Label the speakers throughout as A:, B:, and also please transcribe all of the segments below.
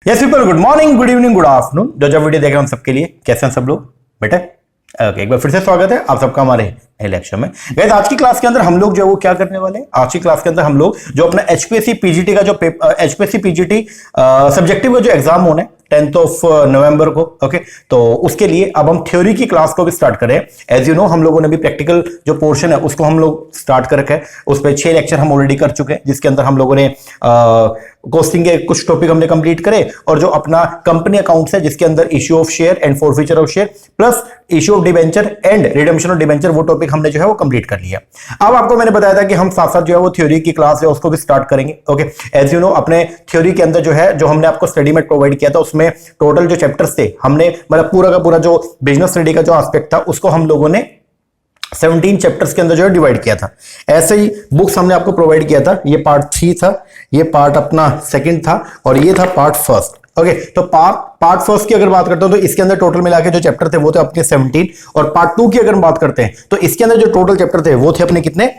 A: Yes people, good morning, good evening, good afternoon. जो video देख रहे हैं हम सबके लिए कैसे हैं सब लोग बेटा? ओके, एक बार फिर से स्वागत है आप सबका हमारे लेक्चर में। गाइस, आज की क्लास के अंदर हम लोग जो है वो क्या करने वाले हैं, आज की क्लास के अंदर हम लोग जो अपना एचपीएससी पीजीटी का जो एचपीएससी पीजीटी सब्जेक्टिव का जो एग्जाम होना है 10th ऑफ नवंबर को, ओके, तो उसके लिए अब हम थ्योरी की क्लास को भी स्टार्ट करें। एज यू नो, हम लोगों ने भी प्रैक्टिकल जो पोर्शन है उसको हम लोग स्टार्ट कर रखा है। उस पर 6 लेक्चर हम ऑलरेडी कर चुके हैं, जिसके अंदर हम लोगों ने कॉस्टिंग के कुछ टॉपिक हमने कंप्लीट करे, और जो अपना कंपनी अकाउंट्स है जिसके अंदर issue of share and forfeiture of share plus issue of debenture and redemption of debenture, वो टॉपिक हमने जो है वो कंप्लीट कर लिया। अब आपको मैंने बताया था कि हम साथ साथ जो है वो थ्योरी की क्लास है उसको भी स्टार्ट करेंगे। ओके, एज यू नो, अपने थ्योरी के अंदर जो है जो हमने आपको स्टडी मेट प्रोवाइड किया था उसमें टोटल जो चैप्टर्स थे हमने मतलब पूरा का पूरा जो बिजनेस स्टडी का जो एस्पेक्ट था उसको हम लोगों ने 17 चैप्टर्स के अंदर जो है डिवाइड किया था। ऐसे ही बुक्स हमने आपको प्रोवाइड किया था। ये पार्ट 3 था, ये पार्ट अपना सेकंड था, और ये था पार्ट फर्स्ट। ओके, तो पार्ट फर्स्ट की अगर बात करते हो तो इसके अंदर टोटल मिला के जो चैप्टर थे वो थे अपने 17, और पार्ट 2 की अगर हम बात करते हैं तो इसके अंदर जो टोटल चैप्टर थे वो थे अपने कितने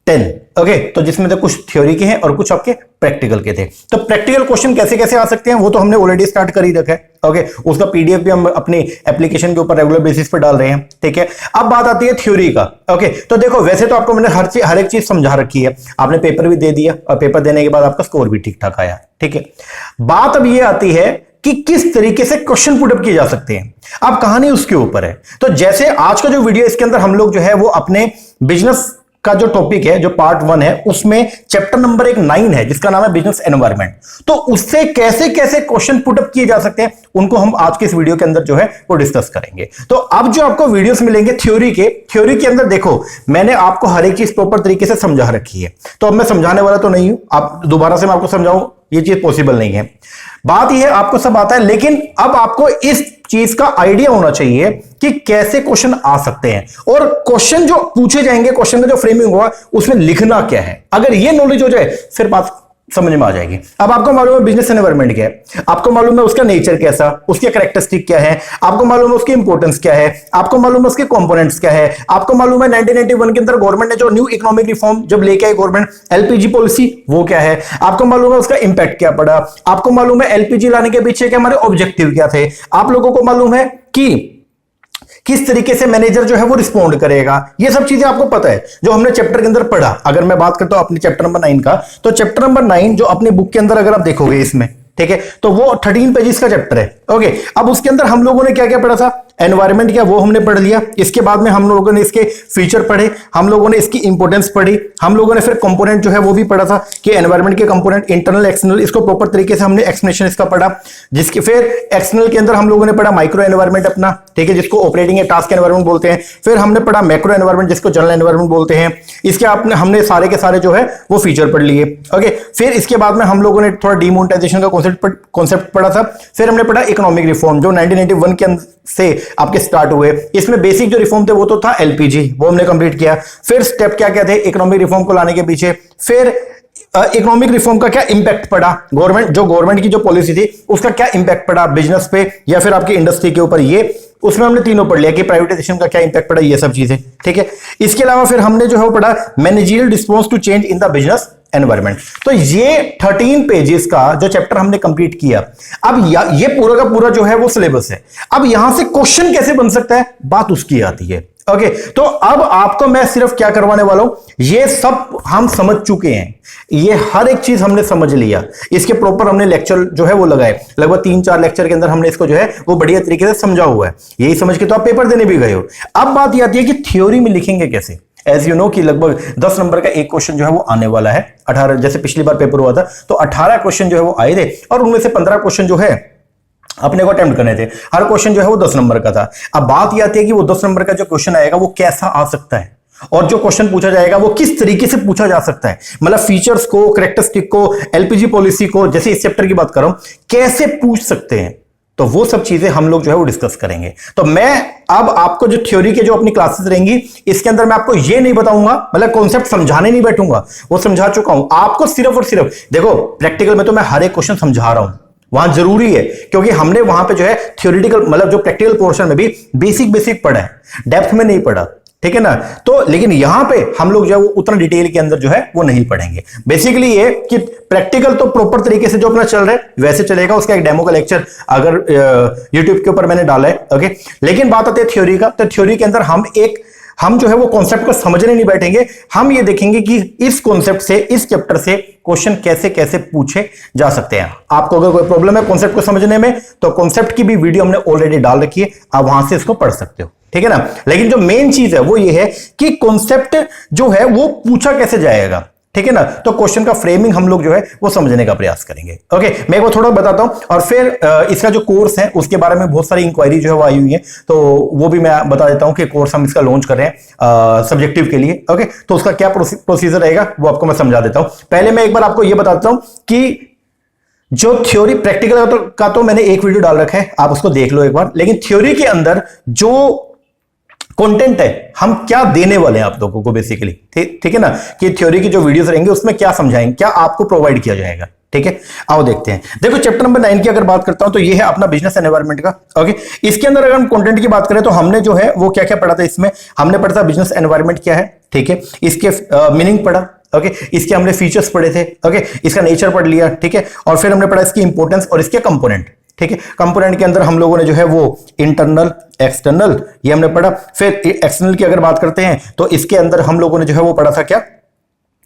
A: 10। ओके, तो जिसमें तो कुछ थ्योरी के हैं और कुछ आपके प्रैक्टिकल के थे। तो प्रैक्टिकल क्वेश्चन कैसे कैसे आ सकते हैं वो तो हमने ऑलरेडी स्टार्ट कर ही रखा है। ओके, उसका पीडीएफ भी हम अपनी एप्लीकेशन के ऊपर रेगुलर बेसिस पर डाल रहे हैं। ठीक है, अब बात आती है थ्योरी का। ओके, तो देखो, वैसे तो आपको मैंने हर एक चीज समझा रखी है, आपने पेपर भी दे दिया और पेपर देने के बाद आपका स्कोर भी ठीक ठाक आया। ठीक है, बात अब ये आती है कि किस तरीके से क्वेश्चन पुटअप किए जा सकते हैं। अब कहानी उसके ऊपर है। तो जैसे आज का जो वीडियो, इसके अंदर हम लोग जो है वो अपने बिजनेस का जो टॉपिक है, जो पार्ट 1 है, उसमें चैप्टर नंबर 9 है जिसका नाम है बिजनेस एनवायरनमेंट। तो उससे कैसे कैसे क्वेश्चन पुटअप किए जा सकते हैं उनको हम आज के इस वीडियो के अंदर जो है वो डिस्कस करेंगे। तो अब जो आपको वीडियोस मिलेंगे थ्योरी के अंदर, देखो मैंने आपको हर एक चीज प्रॉपर तरीके से समझा रखी है। तो अब मैं समझाने वाला तो नहीं हूं, आप दोबारा से मैं आपको समझाऊं, ये चीज पॉसिबल नहीं है। बात यह है, आपको सब आता है, लेकिन अब आपको इस चीज का आइडिया होना चाहिए कि कैसे क्वेश्चन आ सकते हैं, और क्वेश्चन जो पूछे जाएंगे, क्वेश्चन का जो फ्रेमिंग होगा उसमें लिखना क्या है। अगर ये नॉलेज हो जाए फिर बात समझ में आ जाएगी। अब आपको मालूम है बिजनेस एनवायरनमेंट क्या है, आपको मालूम है उसका नेचर कैसा, उसके कैरेक्टरिस्टिक क्या है, आपको मालूम है उसकी इंपॉर्टेंस क्या है, आपको मालूम है उसके कंपोनेंट्स क्या है, आपको मालूम है 1991 के अंदर गवर्नमेंट ने जो न्यू इकोनॉमिक रिफॉर्म जब लेके आई गवर्नमेंट, एलपीजी पॉलिसी, वो क्या है, आपको मालूम है उसका इंपैक्ट क्या पड़ा, आपको मालूम है एलपीजी लाने के पीछे के हमारे ऑब्जेक्टिव क्या थे, आप लोगों को मालूम है कि किस तरीके से मैनेजर जो है वो रिस्पॉन्ड करेगा। ये सब चीजें आपको पता है जो हमने चैप्टर के अंदर पढ़ा। अगर मैं बात करता हूं अपने चैप्टर नंबर 9 का, तो चैप्टर नंबर 9 जो अपनी बुक के अंदर अगर आप देखोगे इसमें, ठीक है, तो वो 13 पेजेस का चैप्टर है। ओके, अब उसके अंदर हम लोगों ने क्या क्या पढ़ा था, एनवायरनमेंट क्या वो हमने पढ़ लिया, इसके बाद में हम लोगों ने इसके फीचर पढ़े, हम लोगों ने इसकी इंपॉर्टेंस पढ़ी, हम लोगों ने फिर कंपोनेंट जो है वो भी पढ़ा था कि एनवायरनमेंट के कंपोनेंट इंटरनल एक्सटर्नल, इसको प्रॉपर तरीके से हमने एक्सप्लेनेशन इसका पढ़ा। जिसके फिर एक्सटर्नल के अंदर हम लोगों ने पढ़ा माइक्रो एनवायरनमेंट अपना, ठीक है, जिसको ऑपरेटिंग या टास्क एनवायरनमेंट बोलते हैं। फिर हमने पढ़ा मैक्रो एनवायरनमेंट जिसको जनरल एनवायरनमेंट बोलते हैं। इसके आपने हमने सारे के सारे जो है वो फीचर पढ़ लिए। ओके, फिर इसके बाद में हम लोगों ने थोड़ा डिमोनेटाइजेशन का कॉन्सेप्ट पढ़ा था। फिर हमने पढ़ा इकोनॉमिक रिफॉर्म जो 1991 के अंदर से आपके स्टार्ट हुए। इसमें बेसिक जो रिफॉर्म थे वो तो था एलपीजी, वो हमने कंप्लीट किया। फिर स्टेप क्या क्या थे इकोनॉमिक रिफॉर्म को लाने के पीछे, फिर इकोनॉमिक रिफॉर्म का क्या इंपैक्ट पड़ा, गवर्नमेंट की जो पॉलिसी थी उसका क्या इंपैक्ट पड़ा बिजनेस पे या फिर आपकी इंडस्ट्री के ऊपर, ये उसमें हमने तीनों पढ़ लिया कि प्राइवेटाइजेशन का क्या इंपैक्ट पड़ा, ये सब चीजें। ठीक है, इसके अलावा फिर हमने जो है वो पढ़ा managerial response to change in the business environment. तो ये 13 पेजेस का जो चैप्टर हमने कंप्लीट किया। अब ये पूरा का पूरा जो है वो सिलेबस है। अब यहां से क्वेश्चन कैसे बन सकता है, बात उसकी आती है। ओके, तो अब आपको मैं सिर्फ क्या करवाने वाला हूं, ये सब हम समझ चुके हैं, ये हर एक चीज हमने समझ लिया, इसके प्रॉपर हमने लेक्चर जो है वो लगाए, लगभग 3-4 लेक्चर के अंदर हमने इसको जो है वो बढ़िया तरीके से समझा हुआ है। यही समझ के तो आप पेपर देने भी गए हो। अब बात यह आती है कि थ्योरी में लिखेंगे कैसे। एज यू नो कि लगभग 10 नंबर का एक क्वेश्चन जो है वो आने वाला है। 18, जैसे पिछली बार पेपर हुआ था तो 18 क्वेश्चन जो है वो आए थे, और उनमें से 15 क्वेश्चन जो है अपने को अटेम्प्ट करने थे। हर क्वेश्चन जो है वो 10 नंबर का था। अब बात यह आती है कि वो 10 नंबर का जो क्वेश्चन आएगा वो कैसा आ सकता है, और जो क्वेश्चन पूछा जाएगा वो किस तरीके से पूछा जा सकता है, मतलब फीचर्स को, कैरेक्टरिस्टिक को, एलपीजी पॉलिसी को, जैसे इस चैप्टर की बात कर रहा हूं, कैसे पूछ सकते हैं। तो वो सब चीजें हम लोग जो है वो डिस्कस करेंगे। तो मैं अब आपको जो थ्योरी के जो अपनी क्लासेस रहेंगी इसके अंदर मैं आपको ये नहीं बताऊंगा, मतलब कॉन्सेप्ट समझाने नहीं बैठूंगा, वो समझा चुका हूं आपको। सिर्फ और सिर्फ देखो, प्रैक्टिकल में तो मैं हर एक क्वेश्चन समझा रहा हूं, वहां जरूरी है, क्योंकि हमने वहां पे जो है थ्योरेटिकल मतलब जो प्रैक्टिकल पोर्शन में भी बेसिक पढ़ा है, डेप्थ में नहीं पढ़ा। ठीक है ना। तो लेकिन यहां पे हम लोग जो है वो उतना डिटेल के अंदर जो है वो नहीं पढ़ेंगे। बेसिकली ये कि प्रैक्टिकल तो प्रॉपर तरीके से जो अपना चल रहा है वैसे चलेगा, उसका एक डेमो का लेक्चर अगर यूट्यूब के ऊपर मैंने डाला है, ओके। लेकिन बात आती है थ्योरी का, तो थ्योरी के अंदर हम जो है वो कॉन्सेप्ट को समझने नहीं बैठेंगे, हम ये देखेंगे कि इस कॉन्सेप्ट से, इस चैप्टर से क्वेश्चन कैसे कैसे पूछे जा सकते हैं। आपको अगर कोई प्रॉब्लम है कॉन्सेप्ट को समझने में, तो कॉन्सेप्ट की भी वीडियो हमने ऑलरेडी डाल रखी है, आप वहां से इसको पढ़ सकते हो, ठीक है ना। लेकिन जो मेन चीज है वो ये है कि कॉन्सेप्ट जो है वो पूछा कैसे जाएगा, ठीक है ना। तो क्वेश्चन का फ्रेमिंग हम लोग जो है वो समझने का प्रयास करेंगे, ओके। मैं वो थोड़ा बताता हूं और फिर इसका जो कोर्स है उसके बारे में बहुत सारी इंक्वायरी जो है वो आई हुई है, तो वो भी मैं बता देता हूं कि कोर्स हम इसका लॉन्च कर रहे हैं सब्जेक्टिव के लिए, ओके। तो उसका क्या प्रोसीजर रहेगा वो आपको मैं समझा देता हूं। पहले मैं एक बार आपको ये बताता हूं कि जो थ्योरी प्रैक्टिकल का तो मैंने एक वीडियो डाल रखा है, आप उसको देख लो एक बार। लेकिन थ्योरी के अंदर जो कंटेंट है, हम क्या देने वाले हैं आप लोगों को बेसिकली, ठीक है ना, कि थ्योरी की जो वीडियोस रहेंगे उसमें क्या समझाएंगे, क्या आपको प्रोवाइड किया जाएगा, ठीक है। आओ देखते हैं। देखो चैप्टर नंबर 9 की अगर बात करता हूं तो ये है अपना बिजनेस एनवायरनमेंट का, ओके। इसके अंदर अगर हम कंटेंट की बात करें तो हमने जो है वो क्या क्या पढ़ा था, इसमें हमने पढ़ा था बिजनेस एनवायरनमेंट क्या है, ठीक है, इसके मीनिंग पढ़ा, ओके, इसके हमने फीचर्स पढ़े थे, ओके, इसका नेचर पढ़ लिया, ठीक है, और फिर हमने पढ़ा इसकी इंपॉर्टेंस और इसके कंपोनेंट, ठीक है। कंपोनेंट के अंदर हम लोगों ने जो है वो इंटरनल, एक्सटर्नल ये हमने पढ़ा। फिर एक्सटर्नल की अगर बात करते हैं तो इसके अंदर हम लोगों ने जो है वो पढ़ा था क्या,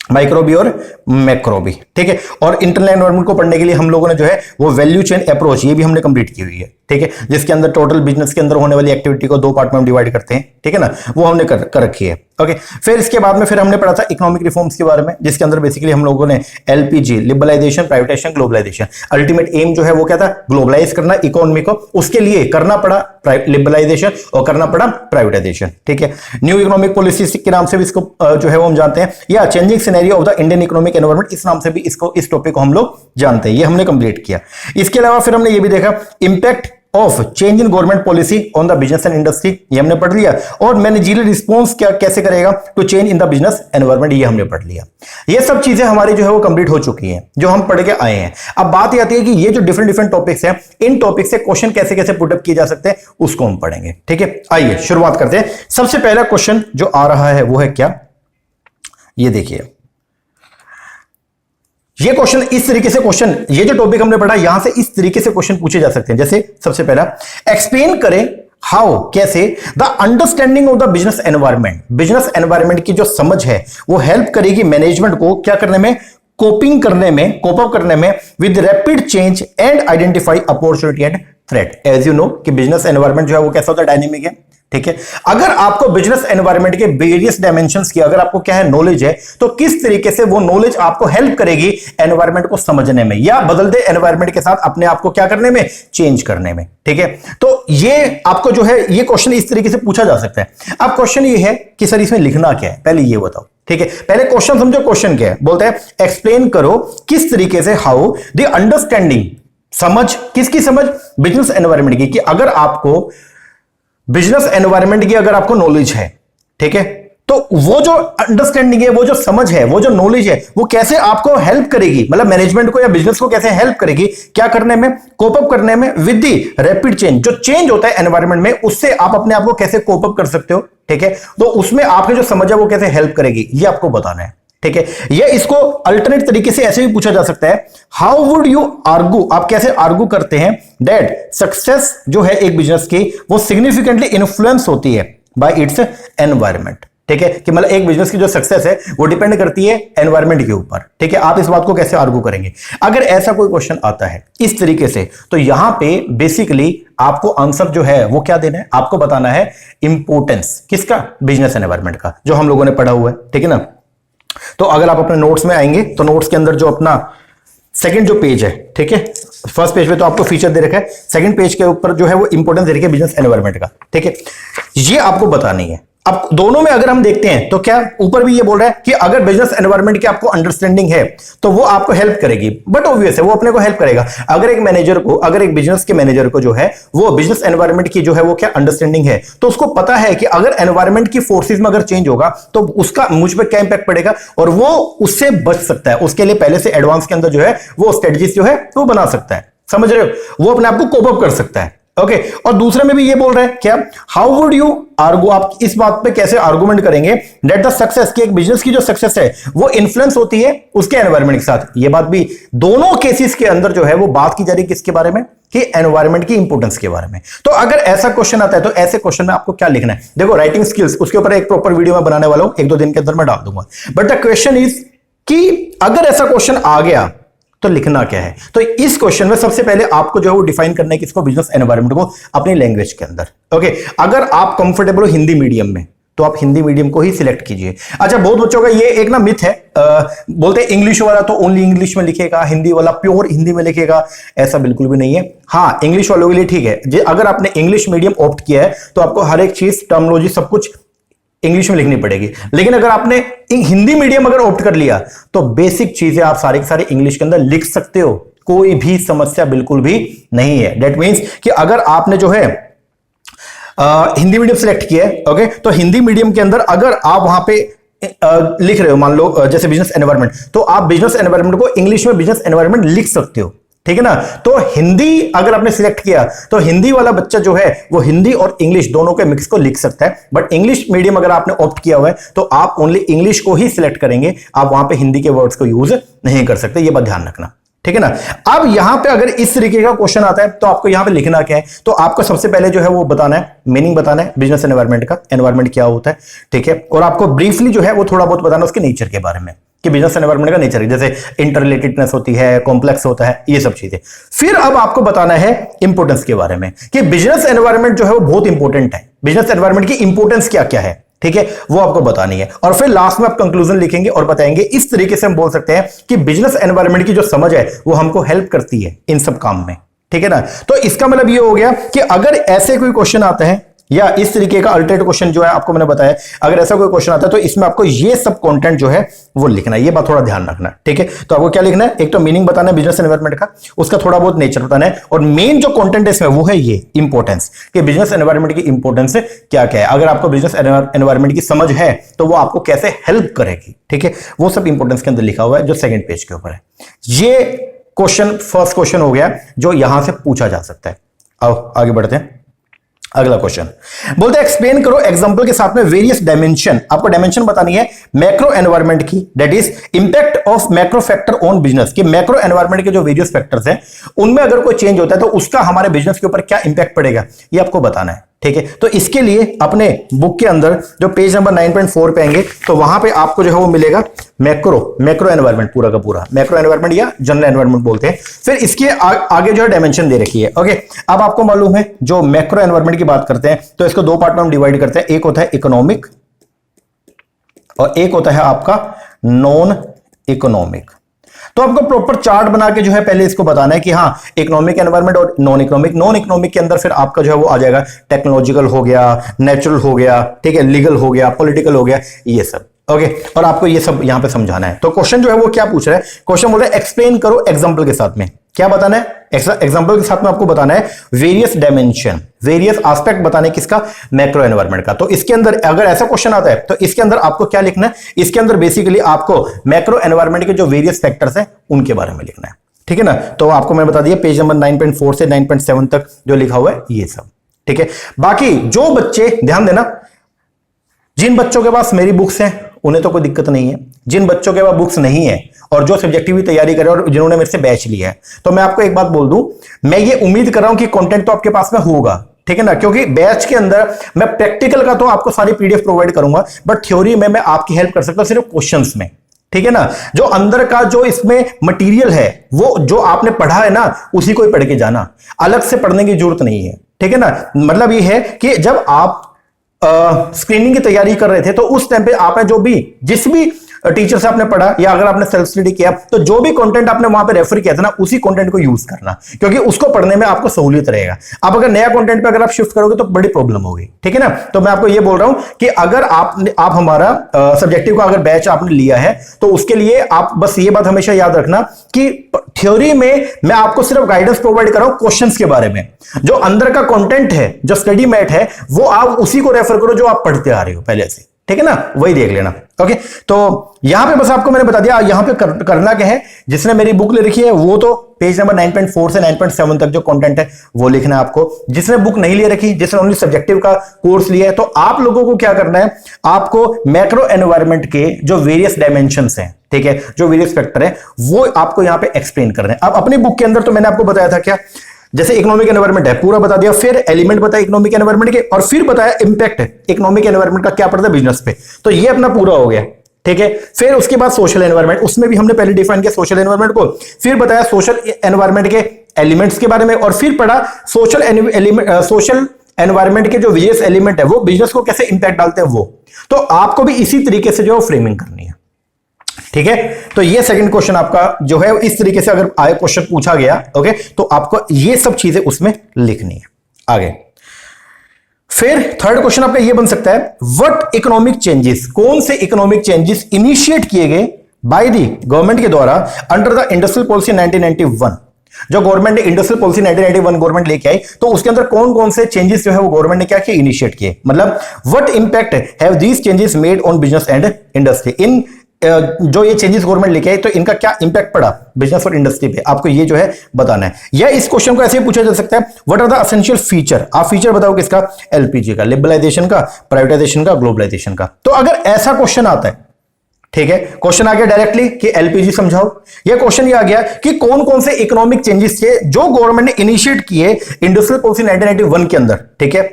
A: माइक्रोबी और मैक्रोबी, ठीक है। और इंटरनल एनवायरनमेंट को पढ़ने के लिए हम लोगों ने जो है वो वैल्यू चेन अप्रोच ये भी हमने कंप्लीट की हुई है, ठीक है, जिसके अंदर टोटल बिजनेस के अंदर होने वाली एक्टिविटी को 2 पार्ट में हम डिवाइड करते हैं, ठीक है ना, वो हमने कर रखी है, ओके। फिर इसके बाद में फिर हमने पढ़ा था इकोनॉमिक रिफॉर्म्स के बारे में, जिसके अंदर बेसिकली हम लोगों ने LPG, liberalisation, privatisation, globalisation, ultimate aim जो है वो क्या था, ग्लोबलाइज करना इकोनॉमी को, उसके लिए करना पड़ा लिबरलाइजेशन और करना पड़ा प्राइवेटाइजेशन, ठीक है। न्यू इकोनॉमिक पॉलिसी के नाम से भी इसको जो है वो हम जानते हैं, या changing scenario of the Indian economic environment इस नाम से भी इस टॉपिक को हम लोग जानते हैं, ये हमने कंप्लीट किया। इसके अलावा फिर हमने ये भी देखा impact of change in government policy on the business and industry, ये हमने पढ़ लिया। और मैनेजरियल रिस्पॉन्स क्या कैसे करेगा to change in the business environment, ये हमने पढ़ लिया। ये सब चीजें हमारी जो है वो कंप्लीट हो चुकी हैं, जो हम पढ़ के आए हैं। अब बात ये आती है कि ये जो डिफरेंट टॉपिक्स हैं, इन टॉपिक से क्वेश्चन कैसे कैसे पुटअप किए जा सकते हैं उसको हम पढ़ेंगे, ठीक है। आइए शुरुआत करते हैं। सबसे पहला क्वेश्चन जो आ रहा है वो है क्या, ये देखिए, ये क्वेश्चन इस तरीके से क्वेश्चन, ये जो टॉपिक हमने पढ़ा यहां से इस तरीके से क्वेश्चन पूछे जा सकते हैं। जैसे सबसे पहला एक्सप्लेन करें हाउ कैसे the understanding of the business environment, business environment की जो समझ है वो हेल्प करेगी मैनेजमेंट को क्या करने में, कोपिंग करने में, कोप अप करने में with rapid change and identify opportunity and threat. As you know कि बिजनेस एनवायरनमेंट जो है वो कैसा होता है, डायनेमिक है, ठीक है। अगर आपको बिजनेस एनवायरनमेंट के वेरियस डायमेंशंस की अगर आपको क्या है नॉलेज है, तो किस तरीके से वो नॉलेज आपको हेल्प करेगी एनवायरनमेंट को समझने में या बदलते एनवायरनमेंट के साथ अपने आप को क्या करने में, चेंज करने में, ठीक है। तो ये आपको जो है ये क्वेश्चन इस तरीके से पूछा जा सकता है। अब क्वेश्चन ये है कि सर इसमें लिखना क्या है, पहले ये बताओ, ठीक है। पहले क्वेश्चन समझो, क्वेश्चन क्या है, बोलते हैं एक्सप्लेन करो किस तरीके से, हाउ द अंडरस्टैंडिंग, समझ, किसकी समझ, बिजनेस एनवायरनमेंट की, कि अगर आपको बिजनेस एनवायरनमेंट की अगर आपको नॉलेज है, ठीक है, तो वो जो अंडरस्टैंडिंग है, वो जो समझ है, वो जो नॉलेज है, वो कैसे आपको हेल्प करेगी, मतलब मैनेजमेंट को या बिजनेस को कैसे हेल्प करेगी, क्या करने में, कोप अप करने में विद दी रैपिड चेंज, जो चेंज होता है एनवायरनमेंट में उससे आप अपने आप को कैसे कोप अप कर सकते हो, ठीक है। तो उसमें आपकी जो समझ है वो कैसे हेल्प करेगी, ये आपको बताना है, ठीक है। ये इसको अल्टरनेट तरीके से ऐसे भी पूछा जा सकता है, हाउ वुड यू आर्गू, आप कैसे आर्गू करते हैं दैट सक्सेस जो है एक बिजनेस की वो सिग्निफिकेंटली इन्फ्लुएंस होती है बाय इट्स एनवायरनमेंट, ठीक है, कि मतलब एक बिजनेस की जो सक्सेस है वो डिपेंड करती है एनवायरनमेंट के ऊपर, ठीक है। आप इस बात को कैसे आर्गू करेंगे, अगर ऐसा कोई क्वेश्चन आता है इस तरीके से, तो यहां पे बेसिकली आपको आंसर जो है वो क्या देना है, आपको बताना है इंपोर्टेंस किसका, बिजनेस एनवायरनमेंट का, जो हम लोगों ने पढ़ा हुआ है, ठीक है ना। तो अगर आप अपने नोट्स में आएंगे तो नोट्स के अंदर जो अपना सेकंड जो पेज है, ठीक है, फर्स्ट पेज पे तो आपको फीचर दे रखा है, सेकंड पेज के ऊपर जो है वो इंपोर्टेंस दे रखी है बिजनेस एनवायरनमेंट का, ठीक है। ये आपको बतानी है। अब दोनों में अगर हम देखते हैं तो क्या ऊपर भी ये बोल रहा है कि अगर बिजनेस एनवायरनमेंट की आपको अंडरस्टैंडिंग है तो वो आपको हेल्प करेगी, बट ऑब्वियस है वो अपने को हेल्प करेगा। अगर एक मैनेजर को, अगर एक बिजनेस के मैनेजर को जो है वो बिजनेस एनवायरनमेंट की जो है वो क्या अंडरस्टैंडिंग है, तो उसको पता है कि अगर एनवायरनमेंट की फोर्सेज में अगर चेंज होगा तो उसका मुझ पर क्या इंपैक्ट पड़ेगा और वो उससे बच सकता है। उसके लिए पहले से एडवांस के अंदर जो है वो स्ट्रेटजीज जो है वो बना सकता है, समझ रहे हो, वो अपने आप को कोप अप कर सकता है, ओके और दूसरे में भी ये बोल रहे हैं क्या, हाउ वुड यू आर्गू, आप इस बात पे कैसे आर्गुमेंट करेंगे दैट द सक्सेस, कि एक बिजनेस की जो सक्सेस है वो इन्फ्लुएंस होती है उसके एनवायरमेंट के साथ। ये बात भी दोनों केसेस के अंदर जो है वो बात की जा रही है किसके बारे में, कि एनवायरमेंट की इंपोर्टेंस के बारे में। तो अगर ऐसा क्वेश्चन आता है तो ऐसे क्वेश्चन में आपको क्या लिखना है, देखो राइटिंग स्किल्स उसके ऊपर एक प्रॉपर वीडियो मैं बनाने वाला हूं, 1-2 दिन के अंदर मैं डाल दूंगा। बट द क्वेश्चन इज कि अगर ऐसा क्वेश्चन आ गया तो लिखना क्या है। तो इस क्वेश्चन में सबसे पहले आपको जो है वो डिफाइन करना है किसको, बिजनेस एनवायरनमेंट को अपनी लैंग्वेज के अंदर। ओके अगर आप कंफर्टेबल हो हिंदी मीडियम में तो आप हिंदी मीडियम को ही सिलेक्ट कीजिए। अच्छा बहुत बच्चों का ये एक ना मिथ है, बोलते हैं इंग्लिश वाला तो ओनली इंग्लिश में लिखेगा, हिंदी वाला प्योर हिंदी में लिखेगा, ऐसा बिल्कुल भी नहीं है। हाँ इंग्लिश वालों के लिए ठीक है, अगर आपने इंग्लिश मीडियम ऑप्ट किया है तो आपको हर एक चीज टर्मिनोलॉजी सब कुछ इंग्लिश में लिखनी पड़ेगी। लेकिन अगर आपने हिंदी मीडियम अगर ऑप्ट कर लिया तो बेसिक चीजें आप सारे के सारे इंग्लिश के अंदर लिख सकते हो, कोई भी समस्या बिल्कुल भी नहीं है। दैट मींस कि अगर आपने जो है हिंदी मीडियम सिलेक्ट किया है, ओके तो हिंदी मीडियम के अंदर अगर आप वहां पे लिख रहे हो, मान लो जैसे बिजनेस एनवायरनमेंट, तो आप बिजनेस एनवायरनमेंट को इंग्लिश में बिजनेस एनवायरनमेंट लिख सकते हो, ठीक है ना। तो हिंदी अगर आपने सिलेक्ट किया तो हिंदी वाला बच्चा जो है वो हिंदी और इंग्लिश दोनों के मिक्स को लिख सकता है। बट इंग्लिश मीडियम अगर आपने ऑप्ट किया हुआ है तो आप ओनली इंग्लिश को ही सिलेक्ट करेंगे, आप वहां पे हिंदी के वर्ड्स को यूज नहीं कर सकते, ये बात ध्यान रखना, ठीक है ना। अब यहां पे अगर इस तरीके का क्वेश्चन आता है तो आपको यहां पे लिखना क्या है, तो आपको सबसे पहले जो है वो बताना है, मीनिंग बताना है बिजनेस एनवायरनमेंट का, एनवायरनमेंट क्या होता है, ठीक है। और आपको ब्रीफली जो है वो थोड़ा बहुत बताना उसके नेचर के बारे में, कि बिजनेस एनवायरनमेंट का नेचर है, जैसे इंटररिलेटेडनेस होती है, कॉम्प्लेक्स होता है, ये सब चीजें। फिर अब आपको बताना है इंपोर्टेंस के बारे में, कि बिजनेस एनवायरनमेंट जो है वो बहुत इंपॉर्टेंट है, बिजनेस एनवायरनमेंट की इंपोर्टेंस क्या क्या है, ठीक है, वो आपको बतानी है। और फिर लास्ट में आप कंक्लूजन लिखेंगे और बताएंगे। इस तरीके से हम बोल सकते हैं कि बिजनेस एनवायरनमेंट की जो समझ है वो हमको हेल्प करती है इन सब काम में, ठीक है ना। तो इसका मतलब ये हो गया कि अगर ऐसे कोई क्वेश्चन आते हैं या इस तरीके का अल्टरनेट क्वेश्चन जो है आपको मैंने बताया, अगर ऐसा कोई क्वेश्चन आता है तो इसमें आपको ये सब कंटेंट जो है वो लिखना है, ये बात थोड़ा ध्यान रखना, ठीक है। तो आपको क्या लिखना है, एक तो मीनिंग बताना है बिजनेस एनवायरनमेंट का, उसका थोड़ा बहुत नेचर बताना है, और मेन जो कंटेंट है इसमें वो है ये इंपॉर्टेंस, कि बिजनेस एनवायरनमेंट की इंपॉर्टेंस क्या क्या है। अगर आपको बिजनेस एनवायरनमेंट की समझ है तो वो आपको कैसे हेल्प करेगी, ठीक है, वो सब इंपॉर्टेंस के अंदर लिखा हुआ है जो सेकंड पेज के ऊपर है। ये क्वेश्चन फर्स्ट क्वेश्चन हो गया जो यहां से पूछा जा सकता है। आओ आगे बढ़ते हैं। अगला क्वेश्चन बोलते हैं एक्सप्लेन करो एग्जांपल के साथ में वेरियस डायमेंशन, आपको डायमेंशन बतानी है मैक्रो एनवायरनमेंट की, that is impact of macro factor on business, कि मैक्रो एनवायरनमेंट के जो वेरियस फैक्टर्स हैं उनमें अगर कोई चेंज होता है तो उसका हमारे बिजनेस के ऊपर क्या इंपैक्ट पड़ेगा, ये आपको बताना है, ठीक है। तो इसके लिए अपने बुक के अंदर जो पेज नंबर 9.4 पे आएंगे तो वहां पे आपको जो है वो मिलेगा मैक्रो एनवायरनमेंट, पूरा का पूरा मैक्रो एनवायरनमेंट या जनरल एनवायरनमेंट बोलते हैं। फिर इसके आगे जो है डायमेंशन दे रखी है, ओके। अब आपको मालूम है जो मैक्रो एनवायरनमेंट की बात करते हैं तो इसको दो पार्ट में हम डिवाइड करते हैं, एक होता है इकोनॉमिक और एक होता है आपका नॉन इकोनॉमिक। तो आपको प्रॉपर चार्ट बना के जो है पहले इसको बताना है कि हाँ इकोनॉमिक एनवायरनमेंट और नॉन इकोनॉमिक के अंदर फिर आपका जो है वो आ जाएगा टेक्नोलॉजिकल हो गया, नेचुरल हो गया, ठीक है, लीगल हो गया, पॉलिटिकल हो गया, ये सब, ओके। और आपको ये सब यहां पे समझाना है। तो क्वेश्चन जो है वो क्या पूछ रहा है, क्वेश्चन बोल रहा है एक्सप्लेन करो एग्जांपल के साथ में, क्या बताना है, एग्जांपल के साथ में आपको बताना है वेरियस डायमेंशन, वेरियस एस्पेक्ट बताने किसका, मैक्रो एनवायरनमेंट का। तो इसके अंदर अगर ऐसा क्वेश्चन आता है तो इसके अंदर आपको क्या लिखना है, इसके अंदर बेसिकली आपको मैक्रो एनवायरनमेंट के जो वेरियस फैक्टर्स हैं उनके बारे में लिखना है, ठीक है ना। तो आपको मैं बता दिया पेज नंबर 9.4 से 9.7 तक जो लिखा हुआ है ये सब, ठीक है। बाकी जो बच्चे ध्यान देना, जिन बच्चों के पास मेरी बुक्स हैं उन्हें तो कोई दिक्कत नहीं है, जिन बच्चों के पास बुक्स नहीं है और जो सब्जेक्टिव की तैयारी करे और जिन्होंने मेरे से बैच लिया है, तो मैं आपको एक बात बोल दूं, मैं ये उम्मीद कर रहा हूं कि कंटेंट तो आपके पास में होगा, ठीक है ना, क्योंकि बैच के अंदर मैं प्रैक्टिकल का तो आपको सारी पीडीएफ प्रोवाइड करूंगा, बट थ्योरी में मैं आपकी हेल्प कर सकता हूं सिर्फ क्वेश्चंस में, ठीक है ना। जो अंदर का जो इसमें मटेरियल है वो जो आपने पढ़ा है ना उसी को ही पढ़ के जाना, अलग से पढ़ने की जरूरत नहीं है, ठीक है ना। मतलब ये है कि जब आप स्क्रीनिंग की तैयारी कर रहे थे तो उस टाइम पे आपने जो भी जिस भी टीचर से आपने पढ़ा या अगर आपने सेल्फ स्टडी किया तो जो भी कंटेंट आपने वहां पे रेफर किया था ना उसी कंटेंट को यूज करना, क्योंकि उसको पढ़ने में आपको सहूलियत रहेगा। अब अगर नया कंटेंट पे अगर आप शिफ्ट करोगे तो बड़ी प्रॉब्लम होगी, ठीक है ना। तो मैं आपको ये बोल रहा हूं कि अगर आप हमारा सब्जेक्टिव का अगर बैच आपने लिया है तो उसके लिए आप बस ये बात हमेशा याद रखना कि थ्योरी में मैं आपको सिर्फ गाइडेंस प्रोवाइड कर रहा हूं क्वेश्चंस के बारे में, जो अंदर का कंटेंट है, जो स्टडी मैट है, वो आप उसी को रेफर करो जो आप पढ़ते आ रहे हो पहले से, ठीक है ना, वही देख लेना। ओके, तो यहां पे बस आपको मैंने बता दिया यहां पे करना क्या है। जिसने मेरी बुक ले रखी है वो तो पेज नंबर 9.4 से 9.7 तक जो कंटेंट है वो लिखना है आपको। जिसने बुक नहीं ले रखी, जिसने ओनली सब्जेक्टिव का कोर्स लिया है, तो आप लोगों को क्या करना है, आपको मैक्रो एनवायरनमेंट के जो वेरियस डायमेंशंस हैं, ठीक है, जो वेरियस फैक्टर है वो आपको यहां पे एक्सप्लेन करना है। अब अपनी बुक के अंदर तो मैंने आपको बताया था क्या, जैसे इकोनॉमिक एनवायरनमेंट है पूरा बता दिया, फिर एलिमेंट बताया इकोनॉमिक एनवायरनमेंट के, और फिर बताया इंपैक्ट इकोनॉमिक एनवायरनमेंट का क्या पड़ता है बिजनेस पे। तो ये अपना पूरा हो गया, ठीक है। फिर उसके बाद सोशल एनवायरनमेंट, उसमें भी हमने पहले डिफाइन किया सोशल एनवायरनमेंट को, फिर बताया सोशल एनवायरनमेंट के एलिमेंट्स के बारे में, और फिर पढ़ा सोशल एनवायरनमेंट के जो वेरियस एलिमेंट है वो बिजनेस को कैसे इंपैक्ट डालते हैं वो। तो आपको भी इसी तरीके से जो फ्रेमिंग करनी है, ठीक है। तो ये सेकंड क्वेश्चन आपका जो है इस तरीके से अगर आए क्वेश्चन पूछा गया, ओके, तो आपको ये सब चीजें उसमें लिखनी है। आगे फिर थर्ड क्वेश्चन आपका ये बन सकता है, व्हाट इकोनॉमिक चेंजेस, कौन से इकोनॉमिक चेंजेस इनिशिएट किए गए बाय द गवर्नमेंट के द्वारा अंडर द इंडस्ट्रियल पॉलिसी 1991। जो गवर्नमेंट ने इंडस्ट्रियल पॉलिसी 1991 गवर्नमेंट लेके आई, तो उसके अंदर कौन कौन से चेंजेस जो है वो गवर्नमेंट ने क्या किए, इनिशिएट किए। मतलब what impact have these changes made on business and industry. इन जो ये चेंजेस गवर्नमेंट लेके आई तो इनका क्या इंपैक्ट पड़ा बिजनेस और इंडस्ट्री पे, आपको ये जो है बताना है। या इस क्वेश्चन को ऐसे पूछा जा सकता है, what are the essential feature, आप फीचर बताओ किसका, एलपीजी का, लिबरलाइजेशन का, प्राइवेटाइजेशन का, ग्लोबलाइजेशन का। तो अगर ऐसा क्वेश्चन आता है, ठीक है, क्वेश्चन आ गया डायरेक्टली कि एलपीजी समझाओ, या क्वेश्चन ये आ गया कि कौन कौन से इकोनॉमिक चेंजेस थे जो गवर्नमेंट ने इनिशिएट किए इंडस्ट्रियल पॉलिसी 1991 के अंदर, ठीक है,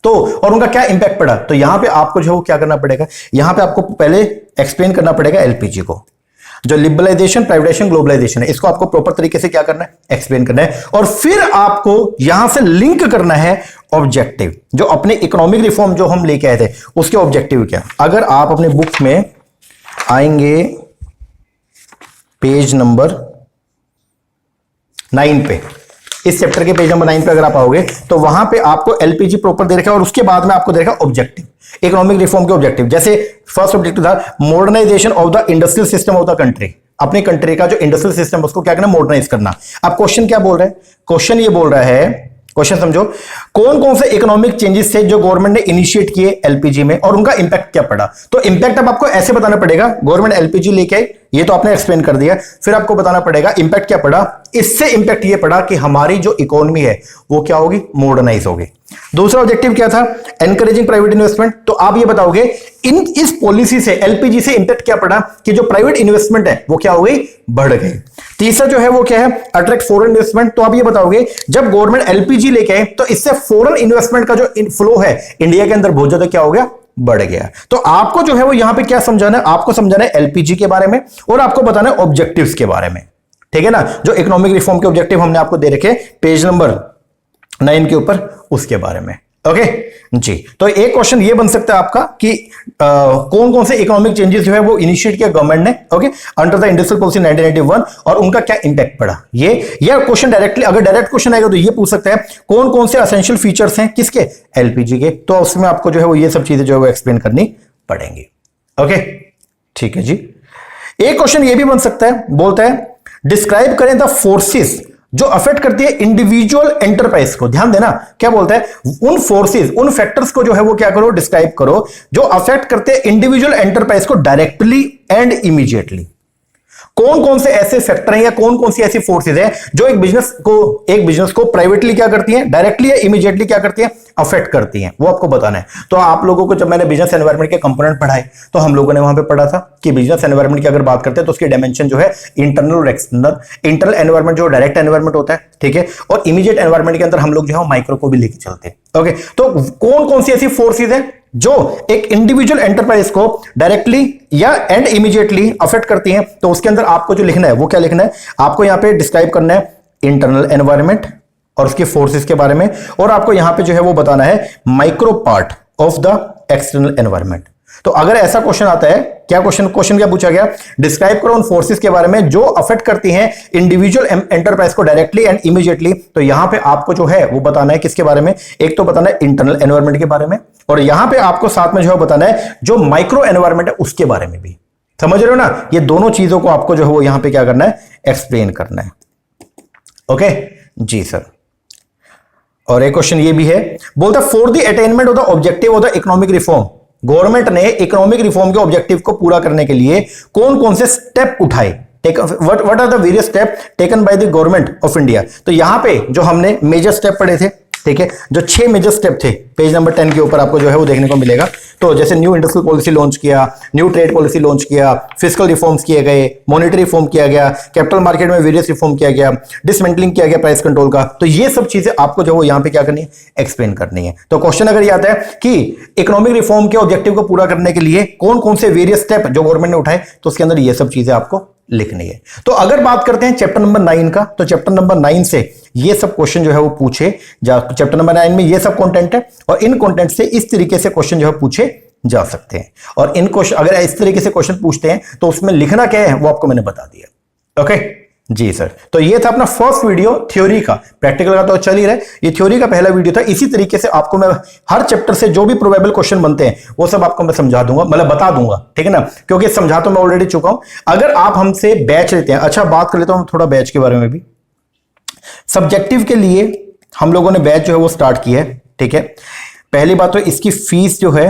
A: तो और उनका क्या इंपैक्ट पड़ा। तो यहां पे आपको जो क्या करना पड़ेगा, यहां पे आपको पहले एक्सप्लेन करना पड़ेगा एलपीजी को, जो लिबरलाइजेशन, प्राइवेटाइजेशन, ग्लोबलाइजेशन है, इसको आपको प्रॉपर तरीके से क्या करना है, एक्सप्लेन करना है। और फिर आपको यहां से लिंक करना है ऑब्जेक्टिव, जो अपने इकोनॉमिक रिफॉर्म जो हम लेके आए थे उसके ऑब्जेक्टिव क्या। अगर आप अपने बुक में आएंगे पेज नंबर 9 पे, इस चैप्टर के पेज नंबर 9 पे अगर आप आओगे तो वहां पे आपको एलपीजी प्रॉपर दे रखा है, और उसके बाद में आपको दे रखा ऑब्जेक्टिव इकोनॉमिक रिफॉर्म के ऑब्जेक्टिव। जैसे फर्स्ट ऑब्जेक्टिव था modernisation of the industrial system of the country, अपने कंट्री का जो इंडस्ट्रियल सिस्टम उसको क्या करना, मॉडर्नाइज करना। अब क्वेश्चन क्या बोल रहा है, क्वेश्चन ये बोल रहा है, क्वेश्चन समझो, कौन कौन से इकोनॉमिक चेंजेस थे जो गवर्नमेंट ने इनिशिएट किए एलपीजी में और उनका इंपैक्ट क्या पड़ा। तो इंपैक्ट अब आपको ऐसे बताना पड़ेगा, गवर्नमेंट एलपीजी लेके आई, ये तो आपने एक्सप्लेन कर दिया, फिर आपको बताना पड़ेगा इंपैक्ट क्या पड़ा। इससे इंपैक्ट ये पड़ा कि हमारी जो इकोनॉमी है वो क्या होगी, मॉडर्नाइज होगी। दूसरा ऑब्जेक्टिव क्या था, एनकरेजिंग प्राइवेट इन्वेस्टमेंट। तो आप ये बताओगे इस पॉलिसी से, एलपीजी से इंपैक्ट क्या पड़ा कि जो प्राइवेट इन्वेस्टमेंट है वो क्या हो गई, बढ़ गई। तीसरा जो है वो क्या है, अट्रैक्ट फॉरेन इन्वेस्टमेंट। तो आप ये बताओगे जब गवर्नमेंट एलपीजी लेके आए तो इससे फॉरेन इन्वेस्टमेंट का जो फ्लो है इंडिया के अंदर बहुत ज्यादा क्या हो गया, बढ़ गया। तो आपको जो है वो यहां पे क्या समझाना है, आपको समझाना है एलपीजी के बारे में, और आपको बताना है ऑब्जेक्टिव्स के बारे में, ठीक है ना। जो इकोनॉमिक रिफॉर्म के ऑब्जेक्टिव हमने आपको दे रखे पेज नंबर 9 के ऊपर, उसके बारे में। ओके जी, तो एक क्वेश्चन ये बन सकता है आपका कि कौन कौन से इकोनॉमिक चेंजेस जो है वो इनिशिएट किया गवर्नमेंट ने, okay, under the industrial policy 1991, और उनका क्या इंपैक्ट पड़ा। ये क्वेश्चन डायरेक्टली, अगर डायरेक्ट क्वेश्चन आएगा तो ये पूछ सकता है कौन कौन से एसेंशियल फीचर्स हैं किसके, एलपीजी के। तो उसमें आपको जो है वो ये सब चीजें जो है वो एक्सप्लेन करनी पड़ेंगी। ओके ठीक है जी। एक क्वेश्चन ये भी बन सकता है, बोलता है डिस्क्राइब करें द फोर्सेस जो अफेक्ट करती है इंडिविजुअल एंटरप्राइज को। ध्यान देना क्या बोलता है, उन फोर्सेस, उन फैक्टर्स को जो है वो क्या करो, डिस्क्राइब करो जो अफेक्ट करते हैं इंडिविजुअल एंटरप्राइज को डायरेक्टली एंड इमीडिएटली। कौन कौन से ऐसे फैक्टर हैं या कौन कौन सी ऐसी फोर्सेस हैं जो एक बिजनेस को प्राइवेटली क्या करती हैं, डायरेक्टली या इमीडिएटली क्या करती हैं, अफेक्ट करती हैं, वो आपको बताना है। तो आप लोगों को जब मैंने बिजनेस एनवायरनमेंट के कंपोनेंट पढ़ाए तो हम लोगों ने वहां पे पढ़ा था कि बिजनेस एनवायरनमेंट की अगर बात करते हैं तो उसकी डायमेंशन जो है इंटरनल और एक्सटर्नल। इंटरनल एनवायरनमेंट जो डायरेक्ट एनवायरनमेंट होता है, ठीक है, और इमीडिएट एनवायरनमेंट के अंदर हम लोग जो है माइक्रो को भी लेके चलते हैं। ओके, तो कौन कौन सी ऐसी फोर्सेज है जो एक इंडिविजुअल एंटरप्राइज को डायरेक्टली या एंड इमीडिएटली अफेक्ट करती हैं। तो उसके अंदर आपको जो लिखना है वो क्या लिखना है, आपको यहां पे डिस्क्राइब करना है इंटरनल एनवायरनमेंट और उसके फोर्सेस के बारे में, और आपको यहां पे जो है वो बताना है micro part of the external environment. तो अगर ऐसा क्वेश्चन आता है, क्या क्वेश्चन क्या पूछा गया, डिस्क्राइब करो उन फोर्सेस के बारे में जो अफेक्ट करती हैं इंडिविजुअल एंटरप्राइज को डायरेक्टली एंड इमीडिएटली। तो यहां पे आपको जो है वो बताना है किसके बारे में, एक तो बताना है इंटरनल एनवायरनमेंट के बारे में, और यहां पे आपको साथ में जो है बताना है जो माइक्रो एनवायरनमेंट है उसके बारे में भी। समझ रहे हो ना, ये दोनों चीजों को आपको जो है वो यहां पे क्या करना है, एक्सप्लेन करना है। ओके जी सर। और एक क्वेश्चन ये भी है, बोलता for the attainment of the objective of the economic reform government ने इकोनॉमिक रिफॉर्म के ऑब्जेक्टिव को पूरा करने के लिए कौन कौन से स्टेप उठाए, what are the various step taken by the government of India. तो यहां पे जो हमने मेजर स्टेप पढ़े थे, ठीक है, जो 6 मेजर स्टेप थे, पेज नंबर 10 के ऊपर आपको जो है वो देखने को मिलेगा। तो जैसे न्यू इंडस्ट्रियल पॉलिसी लॉन्च किया, न्यू ट्रेड पॉलिसी लॉन्च किया, फिस्कल रिफॉर्म्स किए गए, मॉनेटरी रिफॉर्म किया गया, कैपिटल मार्केट में वेरियस रिफॉर्म किया गया, डिसमेंटलिंग किया गया प्राइस कंट्रोल का। तो ये सब चीजें आपको जो वो यहां पे क्या करनी है, एक्सप्लेन करनी है। तो क्वेश्चन अगर ये आता है कि इकोनॉमिक रिफॉर्म के ऑब्जेक्टिव को पूरा करने के लिए कौन कौन से वेरियस स्टेप जो गवर्नमेंट ने उठाए, तो उसके अंदर ये सब चीजें आपको लिखनी है। तो अगर बात करते हैं चैप्टर नंबर 9 का, तो चैप्टर नंबर 9 से ये सब क्वेश्चन जो है वो पूछे चैप्टर नंबर 9 में ये सब कंटेंट है, और इन कंटेंट से इस तरीके से क्वेश्चन जो है पूछे जा सकते हैं। और इन क्वेश्चन अगर इस तरीके से क्वेश्चन पूछते हैं तो उसमें लिखना क्या है वो आपको मैंने बता दिया। ओके जी सर, तो ये था अपना फर्स्ट वीडियो थ्योरी का। प्रैक्टिकल का तो चल ही रहा है, ये थ्योरी का पहला वीडियो था। इसी तरीके से आपको मैं हर चैप्टर से जो भी प्रोबेबल क्वेश्चन बनते हैं वो सब आपको मैं समझा दूंगा, मतलब बता दूंगा, ठीक है ना, क्योंकि समझा तो मैं ऑलरेडी चुका हूं। अगर आप हमसे बैच लेते हैं, अच्छा बात कर लेता हूं थोड़ा बैच के बारे में भी। सब्जेक्टिव के लिए हम लोगों ने बैच जो है वो स्टार्ट किया है, ठीक है। पहली बात तो इसकी फीस जो है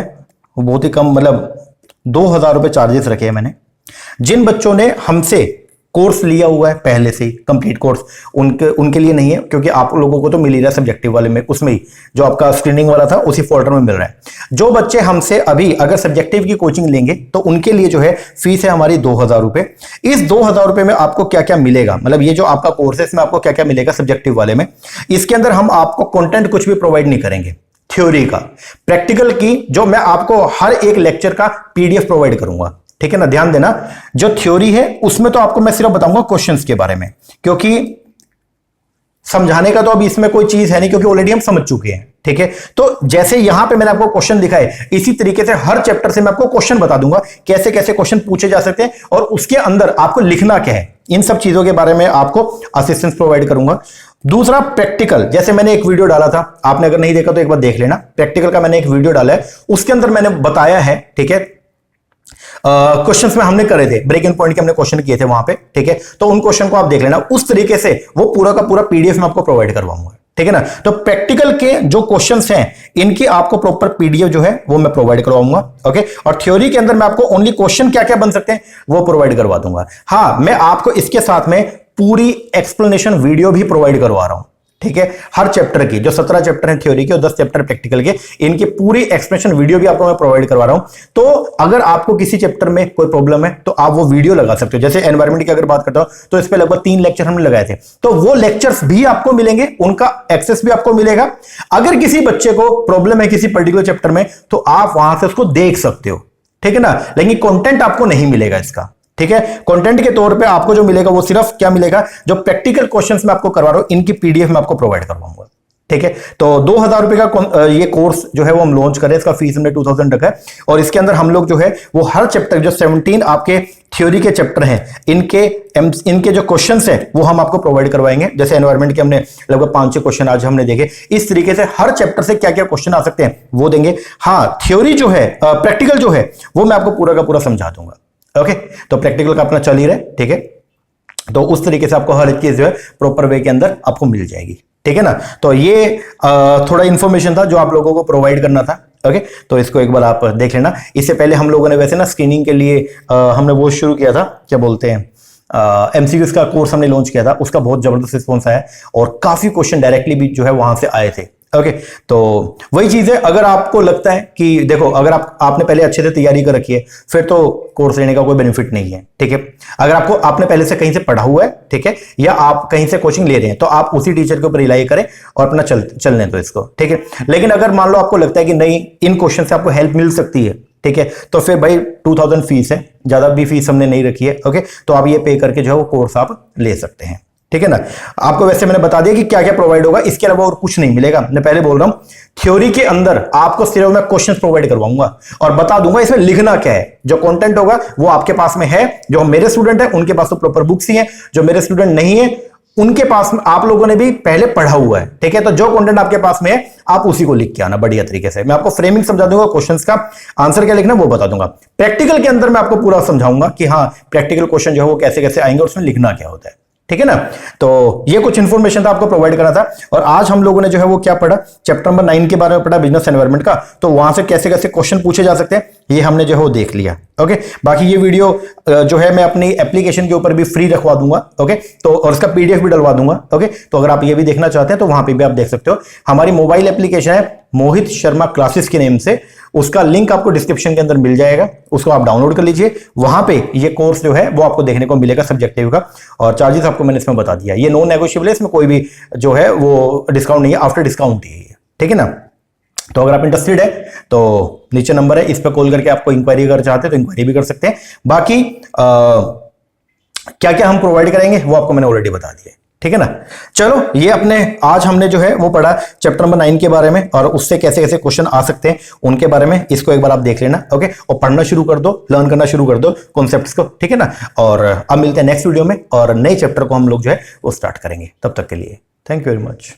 A: वो बहुत ही कम, मतलब 2000 रुपए चार्जेस रखे हैं मैंने। जिन बच्चों ने हमसे कोर्स लिया हुआ है पहले से ही कंप्लीट कोर्स, उनके लिए नहीं है, क्योंकि आप लोगों को तो मिल ही रहा है सब्जेक्टिव वाले में, उसमें ही जो आपका स्क्रीनिंग वाला था उसी फोल्डर में मिल रहा है। जो बच्चे हमसे अभी अगर सब्जेक्टिव की कोचिंग लेंगे तो उनके लिए जो है फीस है हमारी 2000 रुपए। इस 2000 रुपए में आपको क्या क्या मिलेगा, मतलब ये जो आपका कोर्स है इसमें आपको क्या क्या मिलेगा सब्जेक्टिव वाले में। इसके अंदर हम आपको कंटेंट कुछ भी प्रोवाइड नहीं करेंगे थ्योरी का। प्रैक्टिकल की जो मैं आपको हर एक लेक्चर का पीडीएफ प्रोवाइड करूंगा, ठीक है ना। ध्यान देना, जो थ्योरी है उसमें तो आपको मैं सिर्फ बताऊंगा क्वेश्चंस के बारे में, क्योंकि समझाने का तो अभी इसमें कोई चीज है नहीं, क्योंकि ऑलरेडी हम समझ चुके हैं, ठीक है। तो जैसे यहां पे मैंने आपको क्वेश्चन दिखाए, इसी तरीके से हर चैप्टर से मैं आपको क्वेश्चन बता दूंगा, कैसे कैसे क्वेश्चन पूछे जा सकते हैं और उसके अंदर आपको लिखना क्या है। इन सब चीजों के बारे में आपको असिस्टेंस प्रोवाइड करूंगा। दूसरा प्रैक्टिकल, जैसे मैंने एक वीडियो डाला था, आपने अगर नहीं देखा तो एक बार देख लेना। प्रैक्टिकल का मैंने एक वीडियो डाला है, उसके अंदर मैंने बताया है, ठीक है, क्वेश्चंस में हमने करे थे, ब्रेक इन पॉइंट के हमने क्वेश्चन किए थे वहां पे, ठीक है। तो उन क्वेश्चन को आप देख लेना, उस तरीके से वो पूरा का पूरा पीडीएफ में आपको प्रोवाइड करवाऊंगा, ठीक है ना। तो प्रैक्टिकल के जो क्वेश्चंस हैं इनकी आपको प्रॉपर पीडीएफ जो है वो मैं प्रोवाइड करवाऊंगा, ओके। और थ्योरी के अंदर मैं आपको ओनली क्वेश्चन क्या क्या बन सकते हैं वो प्रोवाइड करवा दूंगा। हाँ, मैं आपको इसके साथ में पूरी एक्सप्लेनेशन वीडियो भी प्रोवाइड करवा रहा हूं, ठीक है। हर चैप्टर की जो 17 चैप्टर हैं थ्योरी के और 10 चैप्टर प्रैक्टिकल के, इनकी पूरी एक्सप्लेनेशन वीडियो भी आपको मैं प्रोवाइड करवा रहा हूं। तो अगर आपको किसी चैप्टर में कोई प्रॉब्लम है तो आप वो वीडियो लगा सकते हो। जैसे एनवायरमेंट की अगर बात करता हूं तो इस पे लगभग 3 लेक्चर हमने लगाए थे, तो वो लेक्चर्स भी आपको मिलेंगे, उनका एक्सेस भी आपको मिलेगा। अगर किसी बच्चे को प्रॉब्लम है किसी पर्टिकुलर चैप्टर में तो आप वहां से उसको देख सकते हो, ठीक है ना। लेकिन कंटेंट आपको नहीं मिलेगा इसका, ठीक है। कंटेंट के तौर पे आपको जो मिलेगा वो सिर्फ क्या मिलेगा, जो प्रैक्टिकल क्वेश्चंस मैं आपको करवा रहा हूं इनकी पीडीएफ में आपको प्रोवाइड करवाऊंगा, ठीक है। तो 2000 रुपए का ये कोर्स जो है वो हम लॉन्च करें, इसका फीस हमने 2000 रखा है। और इसके अंदर हम लोग जो है वो हर चैप्टर जो 17 आपके थ्योरी के चैप्टर हैं इनके जो क्वेश्चंस हैं वो हम आपको प्रोवाइड करवाएंगे। जैसे एनवायरमेंट के हमने लगभग 5-6 क्वेश्चन आज हमने देखे, इस तरीके से हर चैप्टर से क्या क्या क्वेश्चन आ सकते हैं वो देंगे। हाँ, थ्योरी जो है प्रैक्टिकल जो है वो मैं आपको पूरा का पूरा समझा दूंगा, ओके। तो प्रैक्टिकल का अपना चल ही रहा है, ठीक है। तो उस तरीके से आपको हर एक चीज जो है प्रॉपर वे के अंदर आपको मिल जाएगी, ठीक है ना। तो ये थोड़ा इंफॉर्मेशन था जो आप लोगों को प्रोवाइड करना था, ओके। तो इसको एक बार आप देख लेना। इससे पहले हम लोगों ने वैसे ना स्क्रीनिंग के लिए हमने वो शुरू किया था, क्या बोलते हैं, एमसीक्यूज का कोर्स हमने लॉन्च किया था, उसका बहुत जबरदस्त रिस्पॉन्स आया और काफी क्वेश्चन डायरेक्टली भी जो है वहां से आए थे, ओके। तो वही चीज है, अगर आपको लगता है कि देखो अगर आपने पहले अच्छे से तैयारी कर रखी है फिर तो कोर्स लेने का कोई बेनिफिट नहीं है, ठीक है। अगर आपने पहले से कहीं से पढ़ा हुआ है, ठीक है, या आप कहीं से कोचिंग ले रहे हैं तो आप उसी टीचर के ऊपर रिलाई करें और अपना चलने दो इसको, ठीक है। लेकिन अगर मान लो आपको लगता है कि नहीं इन क्वेश्चन से आपको हेल्प मिल सकती है, ठीक है, तो फिर भाई 2000 फीस है, ज्यादा भी फीस हमने नहीं रखी है, ओके। तो आप ये पे करके जो है वो कोर्स आप ले सकते हैं, ठीक है ना। आपको वैसे मैंने बता दिया कि क्या क्या प्रोवाइड होगा, इसके अलावा और कुछ नहीं मिलेगा। मैं पहले बोल रहा हूं थ्योरी के अंदर आपको सिर्फ मैं क्वेश्चंस प्रोवाइड करवाऊंगा और बता दूंगा इसमें लिखना क्या है। जो कंटेंट होगा वो आपके पास में है, जो मेरे स्टूडेंट है उनके पास तो प्रॉपर बुक्स ही है, जो मेरे स्टूडेंट नहीं है उनके पास में आप लोगों ने भी पहले पढ़ा हुआ है, ठीक है। तो जो कंटेंट आपके पास में है आप उसी को लिख के आना बढ़िया तरीके से। मैं आपको फ्रेमिंग समझा दूंगा, क्वेश्चंस का आंसर क्या लिखना वो बता दूंगा। प्रैक्टिकल के अंदर मैं आपको पूरा समझाऊंगा कि हाँ प्रैक्टिकल क्वेश्चन जो है वो कैसे कैसे आएंगे और उसमें लिखना क्या होता है, ठीक है ना। तो ये कुछ इंफॉर्मेशन था आपको प्रोवाइड करा था। और आज हम लोगों ने जो है वो क्या पढ़ा, चैप्टर नंबर 9 के बारे में पढ़ा, बिजनेस एनवायरनमेंट का। तो वहां से कैसे कैसे क्वेश्चन पूछे जा सकते हैं ये हमने जो है वो देख लिया। ओके, बाकी ये वीडियो जो है मैं अपनी एप्लीकेशन के ऊपर भी फ्री रखवा दूंगा। ओके, तो और इसका पीडीएफ भी डलवा दूंगा। ओके, तो अगर आप ये भी देखना चाहते हैं तो वहां पे भी आप देख सकते हो। हमारी मोबाइल एप्लीकेशन है मोहित शर्मा क्लासेस के नेम से, उसका लिंक आपको डिस्क्रिप्शन के अंदर मिल जाएगा, उसको आप डाउनलोड कर लीजिए। वहां पे ये कोर्स जो है वो आपको देखने को मिलेगा सब्जेक्टिव का। और चार्जेस आपको मैंने इसमें बता दिया, ये नॉन नेगोशिएबल है, इसमें कोई भी जो है वो डिस्काउंट नहीं है, आफ्टर डिस्काउंट ही है। ठीक है ना। तो अगर आप इंटरेस्टेड है तो नीचे नंबर है, इस पर कॉल करके आपको इंक्वायरी अगर चाहते हैं तो इंक्वायरी भी कर सकते हैं। बाकी क्या क्या हम प्रोवाइड करेंगे वो आपको मैंने ऑलरेडी बता दिया। ठीक है ना। चलो, ये अपने आज हमने जो है वो पढ़ा चैप्टर नंबर 9 के बारे में, और उससे कैसे कैसे क्वेश्चन आ सकते हैं उनके बारे में। इसको एक बार आप देख लेना। ओके, और पढ़ना शुरू कर दो, लर्न करना शुरू कर दो कॉन्सेप्ट्स को। ठीक है ना। और अब मिलते हैं नेक्स्ट वीडियो में, और नए चैप्टर को हम लोग जो है वो स्टार्ट करेंगे। तब तक के लिए थैंक यू वेरी मच।